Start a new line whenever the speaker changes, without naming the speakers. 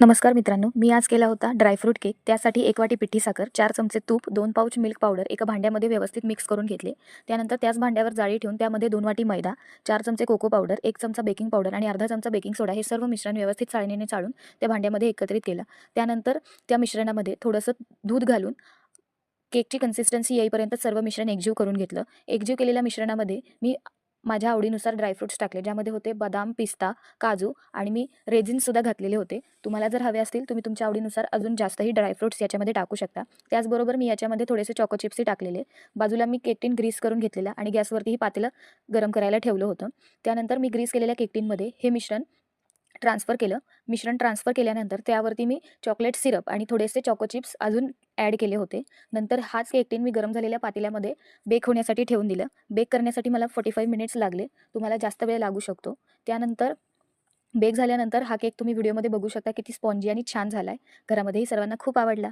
नमस्कार मित्रांनो, मी आज केला होता ड्रायफ्रूट केक. त्यासाठी 1 वाटी पिठी साखर, 4 चमचे तूप, 2 पाउच मिल्क पावडर एका भांड्यामध्ये व्यवस्थित मिक्स करून घेतले. त्यानंतर त्याच भांड्यावर जाळी ठेवून त्यामध्ये 2 वाटी मैदा, 4 चमचे कोको पावडर, 1 चमचा बेकिंग पावडर आणि अर्धा चमचा बेकिंग सोडा हे सर्व मिश्रण व्यवस्थित चाळणीने चाळून त्या भांड्यामध्ये एकत्रित केलं. त्यानंतर त्या मिश्रणामध्ये थोडंसं दूध घालून केकची कन्सिस्टन्सी येईपर्यंत सर्व मिश्रण एकजीव करून घेतलं. एकजीव केलेल्या मिश्रणामध्ये मी माझ्या आवडीनुसार ड्रायफ्रुट्स टाकले, ज्यामध्ये होते बदाम, पिस्ता, काजू आणि मी रेझिनसुद्धा घातलेले होते. तुम्हाला जर हवे असतील तुम्ही तुमच्या आवडीनुसार अजून जास्तही ड्रायफ्रुट्स याच्यामध्ये टाकू शकता. त्याचबरोबर मी याच्यामध्ये थोडेसे चॉको चिप्सही टाकलेले. बाजूला मी केक टिन ग्रीस करून घेतलेला आणि गॅसवरतीही पातेलं गरम करायला ठेवलं होतं. त्यानंतर मी ग्रीस केलेल्या केक टिनमध्ये हे मिश्रण ट्रान्सफर केलं. मिश्रण ट्रान्सफर केल्यानंतर त्यावरती मी चॉकलेट सिरप आणि थोडेसे चॉको चिप्स अजून ॲड केले होते. नंतर हाच केक टिन मी गरम झालेल्या पातेल्यामध्ये बेक होण्यासाठी ठेवून दिलं. बेक करण्यासाठी मला 45 मिनिट्स लागले. तुम्हाला जास्त वेळ लागू शकतो. त्यानंतर बेक झाल्यानंतर हा केक तुम्ही व्हिडिओमध्ये बघू शकता किती स्पॉन्जी आणि छान झाला आहे. घरामध्येही सर्वांना खूप आवडला.